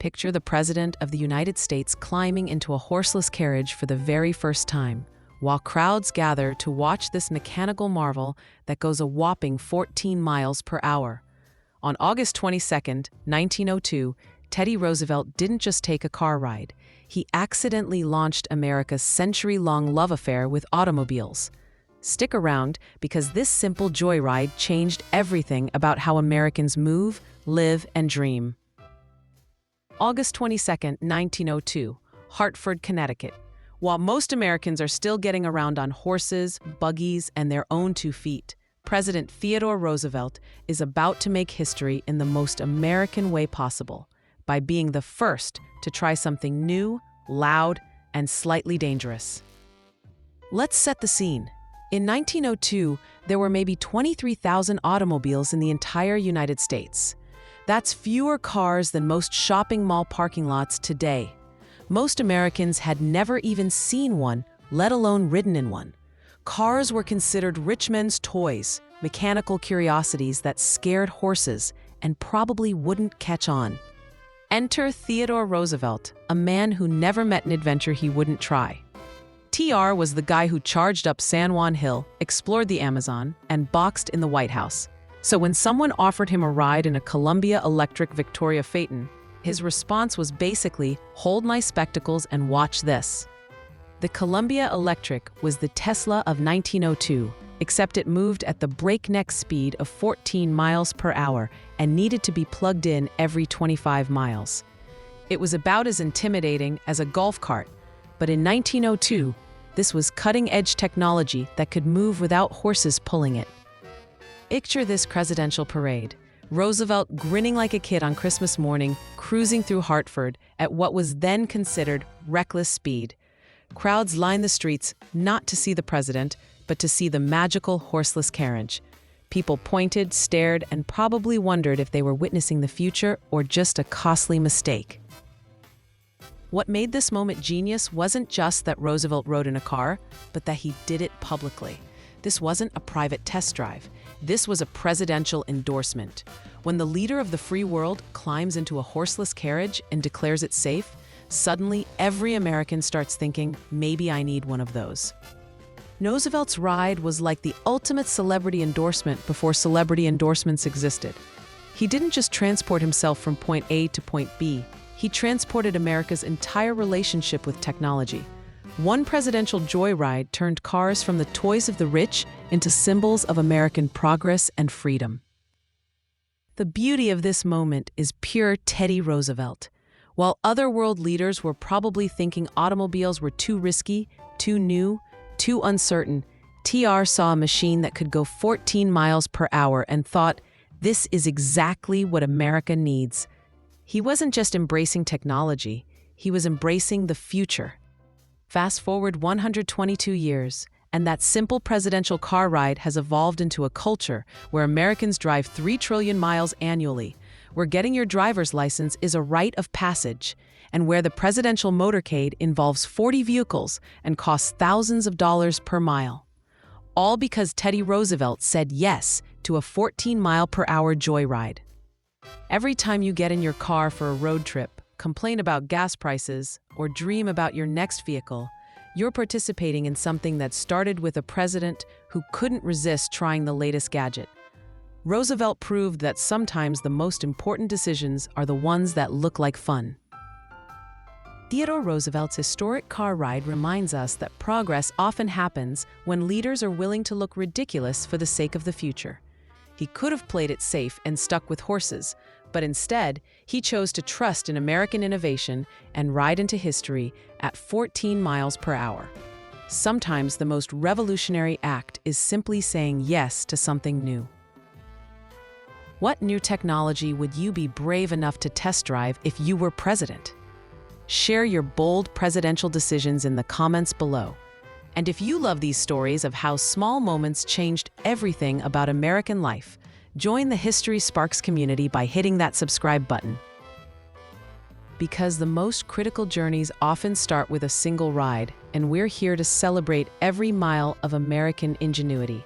Picture the President of the United States climbing into a horseless carriage for the very first time, while crowds gather to watch this mechanical marvel that goes a whopping 14 miles per hour. On August 22, 1902, Teddy Roosevelt didn't just take a car ride. He accidentally launched America's century-long love affair with automobiles. Stick around, because this simple joyride changed everything about how Americans move, live, and dream. August 22, 1902, Hartford, Connecticut. While most Americans are still getting around on horses, buggies, and their own 2 feet, President Theodore Roosevelt is about to make history in the most American way possible, by being the first to try something new, loud, and slightly dangerous. Let's set the scene. In 1902, there were maybe 23,000 automobiles in the entire United States. That's fewer cars than most shopping mall parking lots today. Most Americans had never even seen one, let alone ridden in one. Cars were considered rich men's toys, mechanical curiosities that scared horses and probably wouldn't catch on. Enter Theodore Roosevelt, a man who never met an adventure he wouldn't try. TR was the guy who charged up San Juan Hill, explored the Amazon, and boxed in the White House. So when someone offered him a ride in a Columbia Electric Victoria Phaeton, his response was basically, "Hold my spectacles and watch this." The Columbia Electric was the Tesla of 1902, except it moved at the breakneck speed of 14 miles per hour and needed to be plugged in every 25 miles. It was about as intimidating as a golf cart, but in 1902, this was cutting-edge technology that could move without horses pulling it. Picture this presidential parade. Roosevelt grinning like a kid on Christmas morning, cruising through Hartford at what was then considered reckless speed. Crowds lined the streets not to see the president, but to see the magical horseless carriage. People pointed, stared, and probably wondered if they were witnessing the future or just a costly mistake. What made this moment genius wasn't just that Roosevelt rode in a car, but that he did it publicly. This wasn't a private test drive. This was a presidential endorsement. When the leader of the free world climbs into a horseless carriage and declares it safe, suddenly every American starts thinking, maybe I need one of those. Roosevelt's ride was like the ultimate celebrity endorsement before celebrity endorsements existed. He didn't just transport himself from point A to point B. He transported America's entire relationship with technology. One presidential joyride turned cars from the toys of the rich into symbols of American progress and freedom. The beauty of this moment is pure Teddy Roosevelt. While other world leaders were probably thinking automobiles were too risky, too new, too uncertain, TR saw a machine that could go 14 miles per hour and thought, this is exactly what America needs. He wasn't just embracing technology, he was embracing the future. Fast forward 122 years, and that simple presidential car ride has evolved into a culture where Americans drive 3 trillion miles annually, where getting your driver's license is a rite of passage, and where the presidential motorcade involves 40 vehicles and costs thousands of dollars per mile. All because Teddy Roosevelt said yes to a 14-mile-per-hour joyride. Every time you get in your car for a road trip, complain about gas prices, or dream about your next vehicle, you're participating in something that started with a president who couldn't resist trying the latest gadget. Roosevelt proved that sometimes the most important decisions are the ones that look like fun. Theodore Roosevelt's historic car ride reminds us that progress often happens when leaders are willing to look ridiculous for the sake of the future. He could have played it safe and stuck with horses, but instead, he chose to trust in American innovation and ride into history at 14 miles per hour. Sometimes the most revolutionary act is simply saying yes to something new. What new technology would you be brave enough to test drive if you were president? Share your bold presidential decisions in the comments below. And if you love these stories of how small moments changed everything about American life, join the History Sparks community by hitting that subscribe button. Because the most critical journeys often start with a single ride, and we're here to celebrate every mile of American ingenuity.